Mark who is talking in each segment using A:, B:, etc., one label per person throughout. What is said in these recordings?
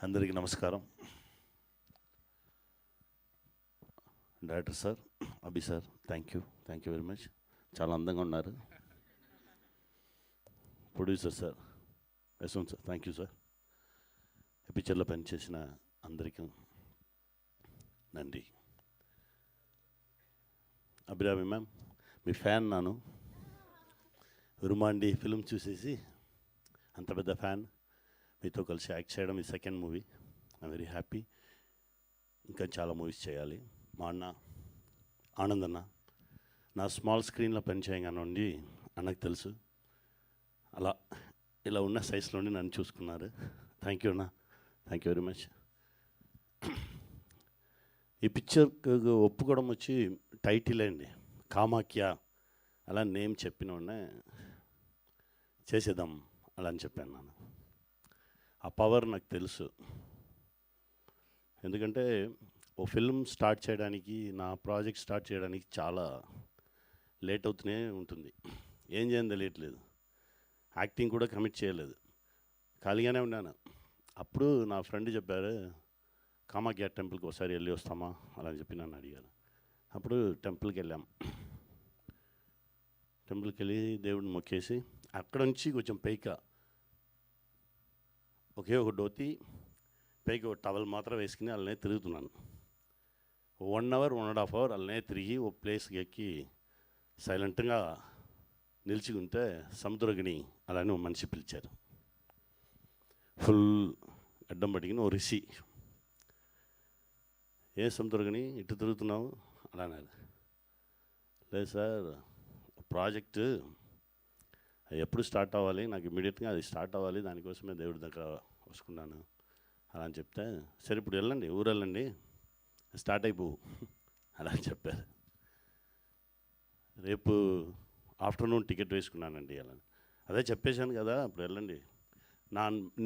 A: అందరికీ నమస్కారం. Director sir, Abhi sir, thank you very much. చాలా అందంగా ఉన్నారు. Producer sir, Yashwant sir, thank you sir. ఈ పిక్చర్లో పనిచేసిన అందరికీ నండి. అభిరామి మ్యామ్, మీ ఫ్యాన్ నాను. రుమాండి ఫిల్మ్ చూసేసి అంత పెద్ద ఫ్యాన్. మీతో కలిసి యాక్ట్ చేయడం ఈ second movie. I'm very happy. ఇంకా చాలా మూవీస్ చేయాలి. మా అన్న ఆనంద్ అన్న నా స్మాల్ స్క్రీన్లో పనిచేయగానండి అన్నకు తెలుసు. అలా ఇలా ఉన్న సైజులోనే నన్ను చూసుకున్నారు. థ్యాంక్ యూ అన్న, థ్యాంక్ యూ వెరీ మచ్. ఈ పిక్చర్కి ఒప్పుకోవడం వచ్చి టైటిల్ అండి, కామాఖ్య. అలా నేమ్ చెప్పిన చేసేద్దాం అలా అని చెప్పాను నేను. ఆ పవర్ నాకు తెలుసు. ఎందుకంటే ఓ ఫిల్మ్ స్టార్ట్ చేయడానికి, నా ప్రాజెక్ట్ స్టార్ట్ చేయడానికి చాలా లేట్ అవుతూనే ఉంటుంది. ఏం చేయని తెలియట్లేదు. యాక్టింగ్ కూడా కమిట్ చేయలేదు, ఖాళీగానే ఉన్నాను. అప్పుడు నా ఫ్రెండ్ చెప్పారు, కామాఖ్య టెంపుల్కి ఒకసారి వెళ్ళి వస్తామా అలా అని చెప్పి నన్ను అడిగారు. అప్పుడు టెంపుల్కి వెళ్ళాం. టెంపుల్కి వెళ్ళి దేవుడిని మొక్కేసి అక్కడ నుంచి కొంచెం ఒకే ఒక ధోతి పైకి ఒక టవల్ మాత్రం వేసుకుని అలానే తిరుగుతున్నాను. 1 hour 1.5 hour అలానే తిరిగి ఓ ప్లేస్కి ఎక్కి సైలెంట్గా నిలిచి ఉంటే సముద్రగిని అలానే ఓ మనిషి పిలిచారు. ఫుల్ అడ్డం పట్టుకుని ఓ రిషి, ఏ సముద్రగిని ఇటు తిరుగుతున్నావు అలా అన్నారు. లేదు సార్, ప్రాజెక్టు ఎప్పుడు స్టార్ట్ అవ్వాలి, నాకు ఇమీడియట్గా అది స్టార్ట్ అవ్వాలి, దానికోసమే దేవుడి దగ్గర వస్తున్నాను అలా అని చెప్తే, సరే ఇప్పుడు వెళ్ళండి, ఊరు వెళ్ళండి, స్టార్ట్ అయిపోవు అలా అని చెప్పారు. రేపు ఆఫ్టర్నూన్ టికెట్ వేసుకున్నానండి అలా. అదే చెప్పేశాను కదా, అప్పుడు వెళ్ళండి.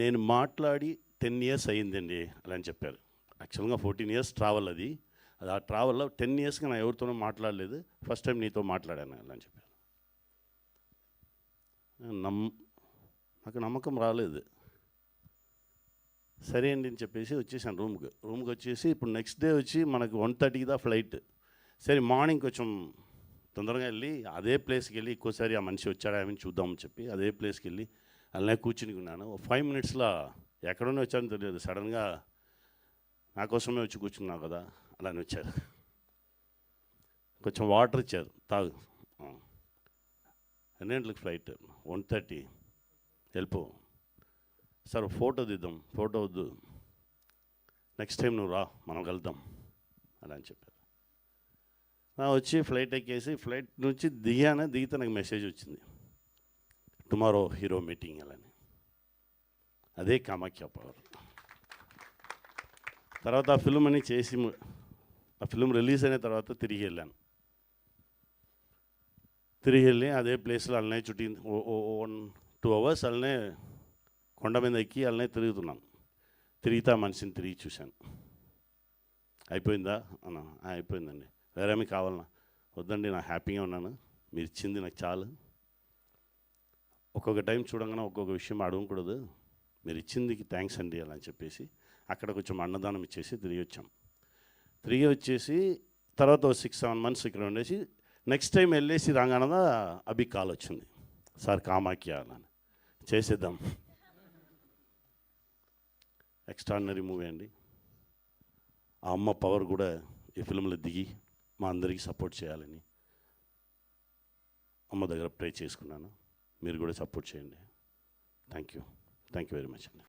A: నేను మాట్లాడి 10 years అయ్యిందండి అలా అని చెప్పారు. యాక్చువల్గా 14 years ట్రావెల్ అది. ఆ ట్రావెల్లో 10 yearsగా నా ఎవరితోనూ మాట్లాడలేదు, ఫస్ట్ టైం నీతో మాట్లాడాను అలా అని చెప్పారు. నాకు నమ్మకం రాలేదు. సరే అండి అని చెప్పేసి వచ్చేసాను రూమ్కి వచ్చేసి, ఇప్పుడు నెక్స్ట్ డే వచ్చి మనకు 1:30కి ఫ్లైట్. సరే మార్నింగ్ కొంచెం తొందరగా వెళ్ళి అదే ప్లేస్కి వెళ్ళి ఇంకోసారి ఆ మనిషి వచ్చాడా ఏమని చూద్దామని చెప్పి అదే ప్లేస్కి వెళ్ళి అలానే కూర్చుని ఉన్నాను. 5 minutesలో ఎక్కడనే వచ్చానో తెలియదు, సడన్గా నా కోసమే వచ్చి కూర్చున్నావు కదా అలానే వచ్చారు. కొంచెం వాటర్ ఇచ్చారు, తాగు. ఎన్ని గంటలకు ఫ్లైట్? 1:30. వెళ్ళిపో సార్, ఫోటో దిద్దాం. ఫోటో వద్దు, నెక్స్ట్ టైం నువ్వు రా, మనం వెళ్దాం అలా అని చెప్పారు. వచ్చి ఫ్లైట్ ఎక్కేసి ఫ్లైట్ నుంచి దిగితే నాకు మెసేజ్ వచ్చింది, టుమారో హీరో మీటింగ్ అలాని. అదే కామాఖ్య పవర్. తర్వాత ఆ ఫిల్మ్ అని చేసి, ఆ ఫిల్మ్ రిలీజ్ అయిన తర్వాత తిరిగి వెళ్ళి అదే ప్లేస్లో అలానే చుట్టి 1-2 hours అలానే కొండ మీద ఎక్కి అలానే తిరుగుతున్నాను. తిరిగితే ఆ మనిషిని తిరిగి చూశాను. అయిపోయిందా అన్న? అయిపోయిందండి. వేరేమీ కావాలన్నా? వద్దండి, నాకు హ్యాపీగా ఉన్నాను, మీరు ఇచ్చింది నాకు చాలు. ఒక్కొక్క టైం చూడంగానే ఒక్కొక్క విషయం అడగకూడదు, మీరు ఇచ్చిందికి థ్యాంక్స్ అండి అలా అని చెప్పేసి అక్కడ కొంచెం అన్నదానం ఇచ్చేసి తిరిగి వచ్చేసి తర్వాత 6-7 months ఇక్కడ ఉండేసి నెక్స్ట్ టైం వెళ్ళేసి రాగానే అభి కాల్ వచ్చింది, సార్ కామాఖ్య అని చేసేద్దాం. ఎక్స్ట్రాడినరీ మూవీ అండి. ఆ అమ్మ పవర్ కూడా ఈ ఫిల్మ్లో దిగి మా అందరికీ సపోర్ట్ చేయాలని అమ్మ దగ్గర ప్రే చేసుకున్నాను. మీరు కూడా సపోర్ట్ చేయండి. థ్యాంక్ యూ వెరీ మచ్ అండి.